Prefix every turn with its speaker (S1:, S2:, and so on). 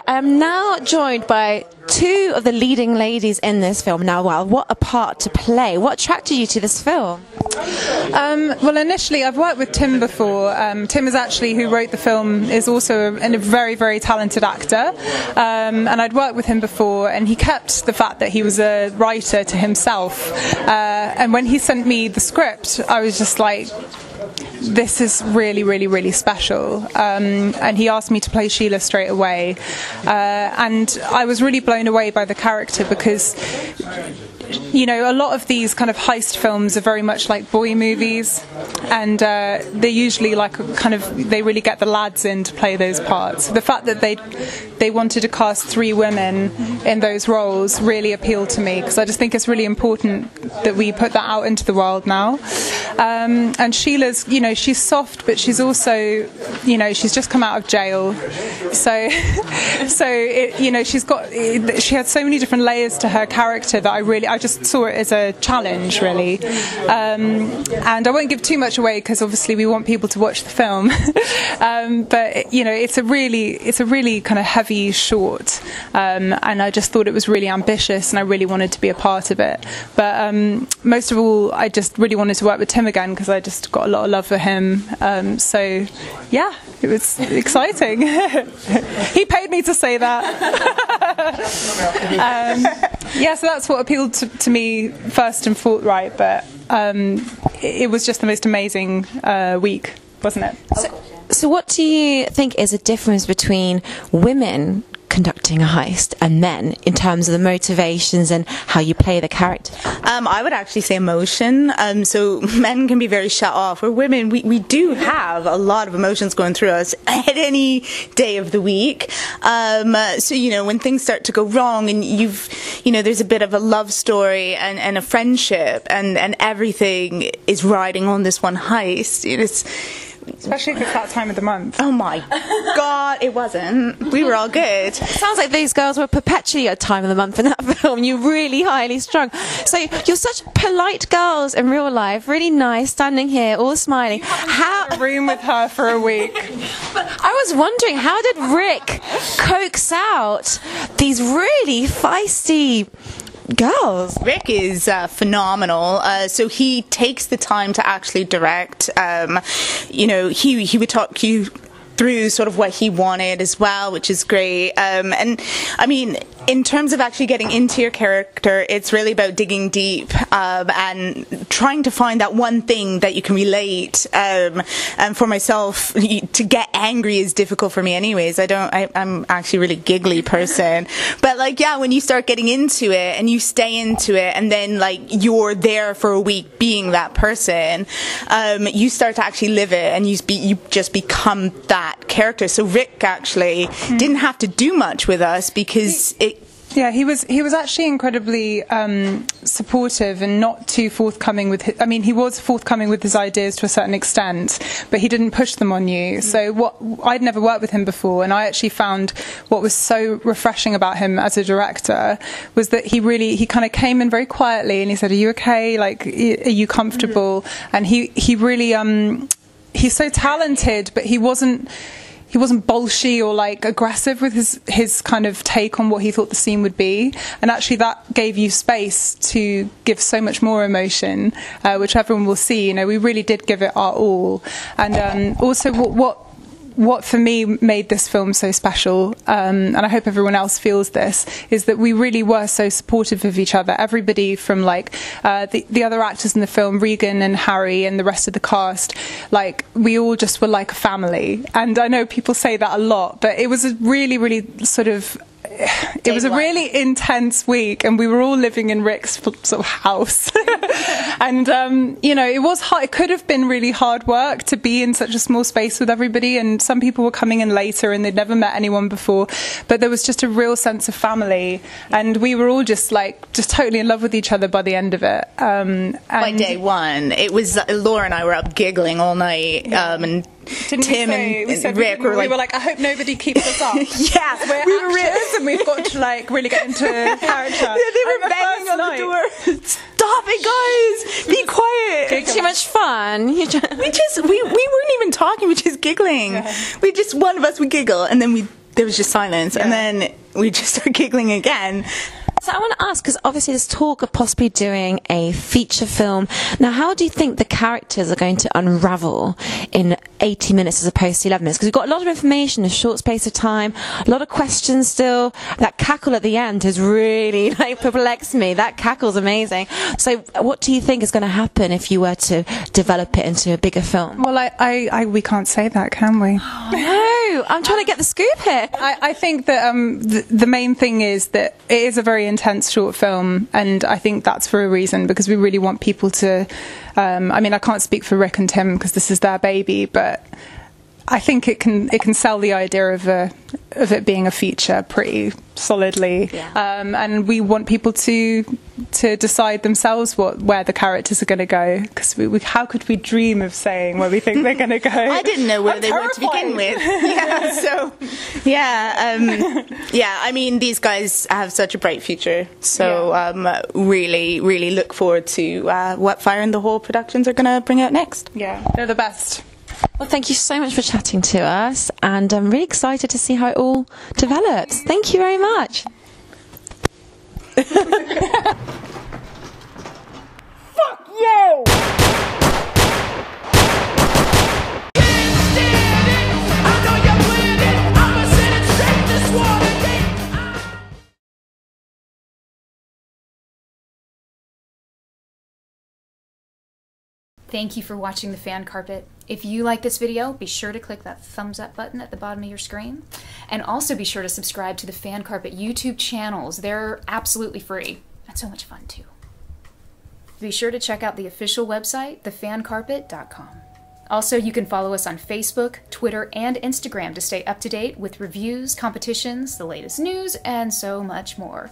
S1: I am now joined by two of the leading ladies in this film. Now, wow, what a part to play. What attracted you to this film?
S2: Well, initially, I've worked with Tim before. Tim is actually, who wrote the film, is also a very, very talented actor. And I'd worked with him before, and he kept the fact that he was a writer to himself. And when he sent me the script, I was just like, this is really, really, really special. And he asked me to play Sheila straight away. And I was really blown away by the character because, you know, a lot of these kind of heist films are very much like boy movies, and they're usually like they really get the lads in to play those parts. The fact that they wanted to cast 3 women in those roles really appealed to me, because I just think it's really important that we put that out into the world now. And Sheila's, you know, she's soft, but she's also, you know, she's just come out of jail, so it, you know, she had so many different layers to her character that I just saw it as a challenge, really. And I won't give too much away because obviously we want people to watch the film. But you know, it's a really kind of heavy short, and I just thought it was really ambitious, and I really wanted to be a part of it. But most of all, I just really wanted to work with Tim again because I just got a lot of love for him. So yeah, it was exciting. He paid me to say that. Yeah, so that's what appealed to me first and forthright, but it was just the most amazing week, wasn't it?
S1: So what do you think is the difference between women conducting a heist and men in terms of the motivations and how you play the character?
S3: I would actually say emotion. So men can be very shut off, where women, we do have a lot of emotions going through us at any day of the week. So, you know, when things start to go wrong and there's a bit of a love story and a friendship and everything is riding on this one heist,
S2: especially if it's that time of the month.
S3: Oh my God, it wasn't. We were all good.
S1: Sounds like these girls were perpetually at time of the month in that film. You're really highly strung. So you're such polite girls in real life, really nice, standing here, all smiling.
S2: How a room with her for a week.
S1: I was wondering, how did Rick coax out these really feisty girls?
S3: Rick is phenomenal. So he takes the time to actually direct. He would talk you through sort of what he wanted as well, which is great. And I mean, in terms of actually getting into your character, it's really about digging deep and trying to find that one thing that you can relate. And for myself, to get angry is difficult for me anyways. I'm actually a really giggly person. But like, yeah, when you start getting into it and you stay into it and then like you're there for a week being that person, you start to actually live it and you just become that character. So Rick actually didn't have to do much with us because
S2: he was actually incredibly supportive and not too forthcoming with his, I mean, he was forthcoming with his ideas to a certain extent, but he didn't push them on you. So I'd never worked with him before, and I actually found what was so refreshing about him as a director was that he kind of came in very quietly and he said, "Are you okay? Like, are you comfortable?" And he really he's so talented, but he wasn't bolshy or like aggressive with his kind of take on what he thought the scene would be, and actually that gave you space to give so much more emotion, which everyone will see. You know, we really did give it our all. And also what for me made this film so special, and I hope everyone else feels this, is that we really were so supportive of each other. Everybody from like the other actors in the film, Regan and Harry and the rest of the cast, like we all just were like a family. And I know people say that a lot, but it was a really, really sort of it was a really intense week, and we were all living in Rick's sort of house. And you know, it was hard. It could have been really hard work to be in such a small space with everybody, and some people were coming in later and they'd never met anyone before, but there was just a real sense of family, and we were all just totally in love with each other by the end of it. And
S3: by day one, it was Laura and I were up giggling all night, and Tim and Rick were like,
S2: I hope nobody keeps us up.
S3: Yeah,
S2: we were actors and we've got to like really get into character.
S3: Yeah, they were banging on the door. Stop it, guys! Be quiet.
S1: Too much fun.
S3: We weren't even talking. We were just giggling. Yeah. One of us would giggle, and then there was just silence, and then we just started giggling again.
S1: So I want to ask, because obviously there's talk of possibly doing a feature film. Now, how do you think the characters are going to unravel in 80 minutes as opposed to 11 minutes? Because we've got a lot of information in a short space of time, a lot of questions still. That cackle at the end has really perplexed me. That cackle's amazing. So what do you think is going to happen if you were to develop it into a bigger film?
S2: Well, we can't say that, can we?
S1: No, I'm trying to get the scoop here.
S2: I think that the main thing is that it is a very intense short film, and I think that's for a reason, because we really want people to I mean, I can't speak for Rick and Tim because this is their baby, but I think it can sell the idea of it being a feature pretty solidly, and we want people to decide themselves where the characters are going to go, because how could we dream of saying where we think they're going to go? I
S3: didn't know where they were to begin with. I mean, these guys have such a bright future, so really look forward to what Fire in the Hole Productions are going to bring out next.
S2: Yeah, they're the best.
S1: Well, thank you so much for chatting to us, and I'm really excited to see how it all develops. Thank you very much.
S4: Fuck you!
S5: Thank you for watching The Fan Carpet. If you like this video, be sure to click that thumbs up button at the bottom of your screen. And also be sure to subscribe to the Fan Carpet YouTube channels. They're absolutely free and so much fun too. Be sure to check out the official website, thefancarpet.com. Also, you can follow us on Facebook, Twitter, and Instagram to stay up to date with reviews, competitions, the latest news, and so much more.